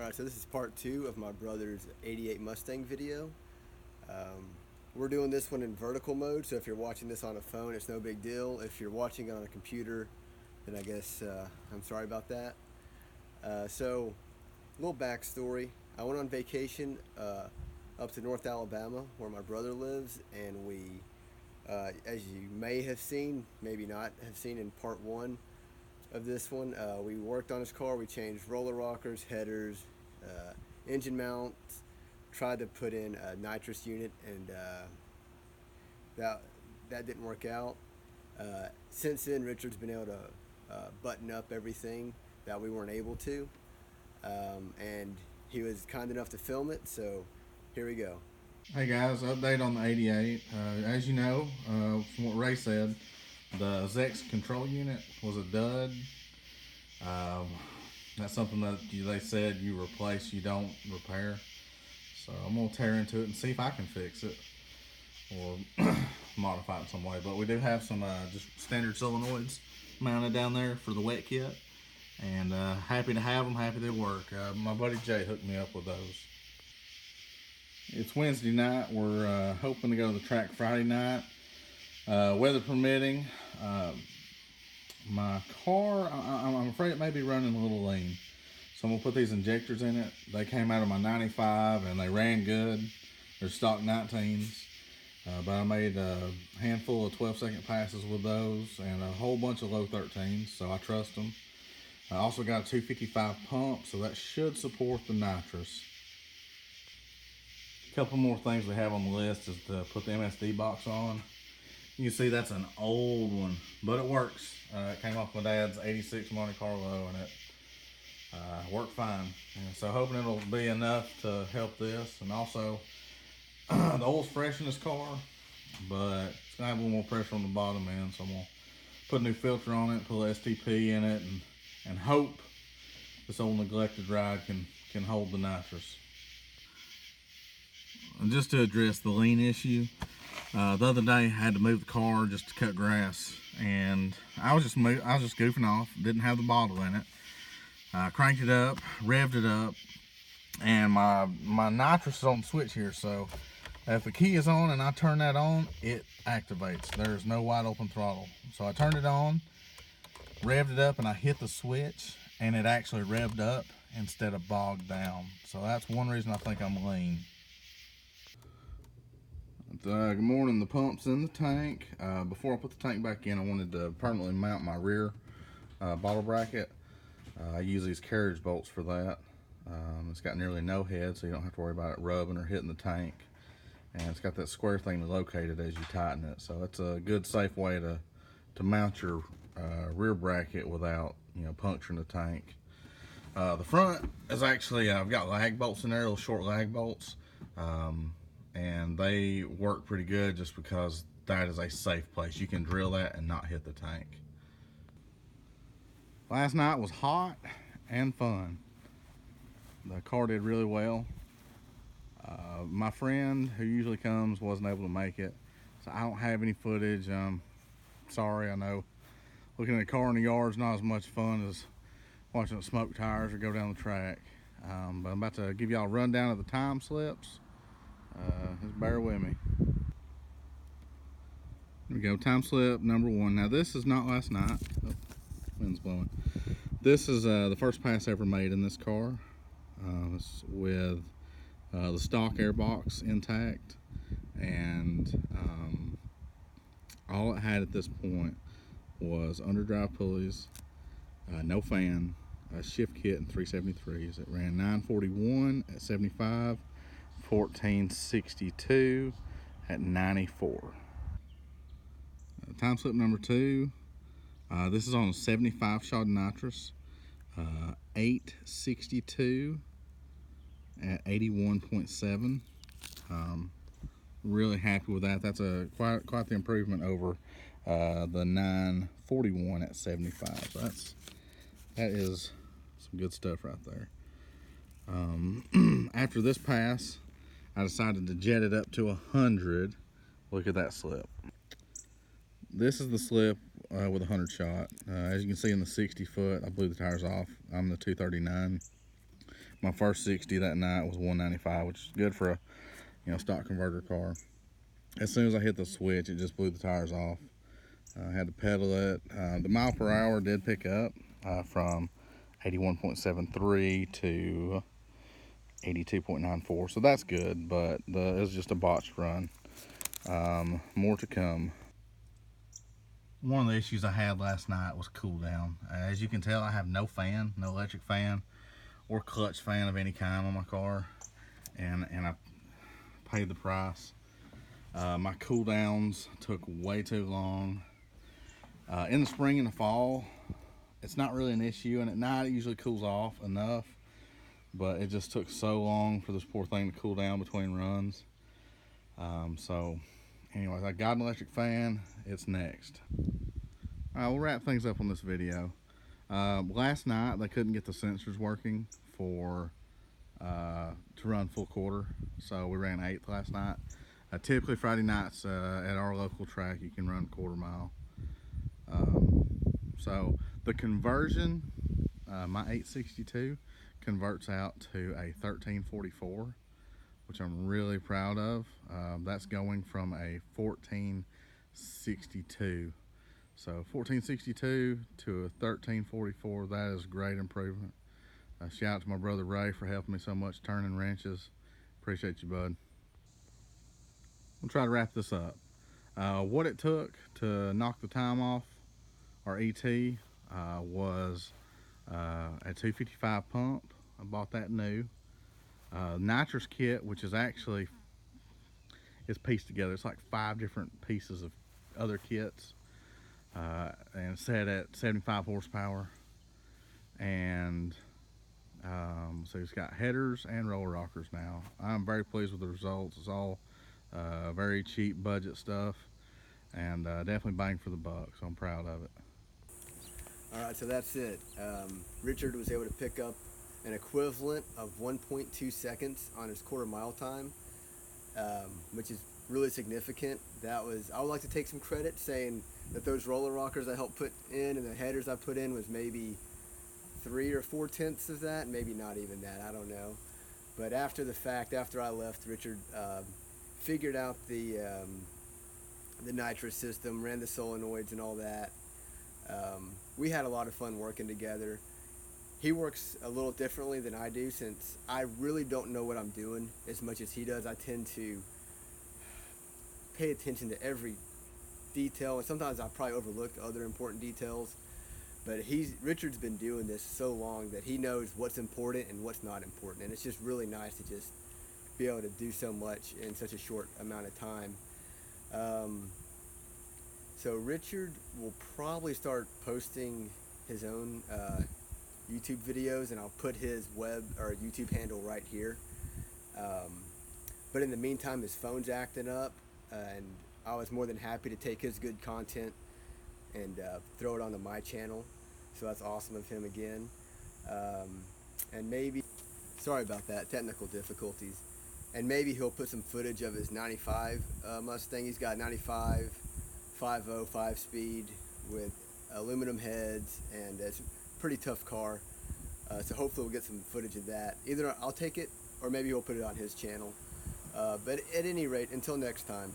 Alright, so this is part 2 of my brother's 88 Mustang video. We're doing this one in vertical mode, so if you're watching this on a phone, it's no big deal. If you're watching it on a computer, then I guess I'm sorry about that. So, a little backstory. I went on vacation up to North Alabama, where my brother lives, and we, as you may have seen, maybe not have seen in part 1 of this one, we worked on his car. We changed roller rockers, headers, engine mounts, tried to put in a nitrous unit, and that didn't work out. Since then, Richard's been able to button up everything that we weren't able to, and he was kind enough to film it, so here we go. Hey guys, update on the 88. As you know, from what Ray said, the Zechs control unit was a dud. That's something that they said you replace, you don't repair. So I'm going to tear into it and see if I can fix it or modify it in some way. But we do have some just standard solenoids mounted down there for the wet kit. And happy to have them, happy they work. My buddy Jay hooked me up with those. It's Wednesday night. We're hoping to go to the track Friday night. Weather permitting. My car, I'm afraid it may be running a little lean. So I'm going to put these injectors in it. They came out of my 95 and they ran good. They're stock 19s. But I made a handful of 12-second passes with those and a whole bunch of low 13s, so I trust them. I also got a 255 pump, so that should support the nitrous. A couple more things we have on the list is to put the MSD box on. You can see that's an old one, but it works. It came off my dad's 86 Monte Carlo, and it worked fine. And so hoping it'll be enough to help this. And also, the oil's fresh in this car, but it's gonna have a little more pressure on the bottom end. So I'm gonna put a new filter on it, put a STP in it, and hope this old neglected ride can hold the nitrous. And just to address the lean issue, the other day I had to move the car just to cut grass, and I was just goofing off, didn't have the bottle in it. Cranked it up, revved it up, and my nitrous is on the switch here, so if the key is on and I turn that on, it activates. There's no wide open throttle. So I turned it on, revved it up, and I hit the switch, and it actually revved up instead of bogged down. So that's one reason I think I'm lean. Good morning, the pump's in the tank. Before I put the tank back in, I wanted to permanently mount my rear bottle bracket. I use these carriage bolts for that. It's got nearly no head, so you don't have to worry about it rubbing or hitting the tank. And it's got that square thing to locate it as you tighten it. So it's a good, safe way to mount your rear bracket without, puncturing the tank. The front is actually, I've got lag bolts in there, little short lag bolts. And they work pretty good just because that is a safe place. You can drill that and not hit the tank. Last night was hot and fun. The car did really well. My friend who usually comes wasn't able to make it, so I don't have any footage. Sorry, I know looking at a car in the yard is not as much fun as watching it smoke tires or go down the track. But I'm about to give y'all a rundown of the time slips. Just bear with me. Here we go, time slip number 1. Now this is not last night. Oh, wind's blowing. This is the first pass ever made in this car. It's with the stock airbox intact, and all it had at this point was underdrive pulleys, no fan, a shift kit, and 373s. It ran 941 at 75, 1462 at 94. Time slip number 2. This is on a 75 shot nitrous, 862 at 81.7. Really happy with that. That's quite the improvement over the 941 at 75. That is some good stuff right there. After this pass, I decided to jet it up to 100. Look at that slip. This is the slip with a 100 shot. As you can see in the 60 foot, I blew the tires off. I'm the 239. My first 60 that night was 195, which is good for a, you know, stock converter car. As soon as I hit the switch, it just blew the tires off. I had to pedal it. The mile per hour did pick up from 81.73 to 82.94, so that's good, but it was just a botched run. More to come. One of the issues I had last night was cooldown. As you can tell, I have no fan, no electric fan or clutch fan of any kind on my car, and I paid the price. My cooldowns took way too long. In the spring and the fall, it's not really an issue, and at night it usually cools off enough, but it just took so long for this poor thing to cool down between runs. So anyways, I got an electric fan. It's next. All right, we'll wrap things up on this video. Last night they couldn't get the sensors working for to run full quarter, so we ran 8th last night. Typically Friday nights at our local track you can run quarter mile. So the conversion, my 862 converts out to a 1344, which I'm really proud of. That's going from a 1462. So 1462 to a 1344, that is a great improvement. Shout out to my brother Ray for helping me so much turning wrenches. Appreciate you, bud. We'll try to wrap this up. What it took to knock the time off our ET was a 255 pump. I bought that new. Nitrous Kit, which is actually pieced together. It's like 5 different pieces of other kits, and it's set at 75 horsepower. And so it's got headers and roller rockers now. I'm very pleased with the results. It's all very cheap budget stuff, and definitely bang for the buck, so I'm proud of it. All right, so that's it. Richard was able to pick up an equivalent of 1.2 seconds on his quarter mile time, which is really significant. I would like to take some credit saying that those roller rockers I helped put in and the headers I put in was maybe 3 or 4 tenths of that, maybe not even that, I don't know. But after the fact, after I left, Richard figured out the nitrous system, ran the solenoids and all that. We had a lot of fun working together. He works a little differently than I do, since I really don't know what I'm doing as much as he does. I tend to pay attention to every detail, and sometimes I probably overlooked other important details. But Richard's been doing this so long that he knows what's important and what's not important, and it's just really nice to just be able to do so much in such a short amount of time. So Richard will probably start posting his own YouTube videos, and I'll put his web or YouTube handle right here. But in the meantime, his phone's acting up, and I was more than happy to take his good content and throw it onto my channel. So that's awesome of him again. And maybe, sorry about that, technical difficulties. And maybe he'll put some footage of his 95 Mustang. He's got 95 5.0 5-speed with aluminum heads, and it's a pretty tough car. So hopefully we'll get some footage of that. Either I'll take it, or maybe he'll put it on his channel. But at any rate, until next time.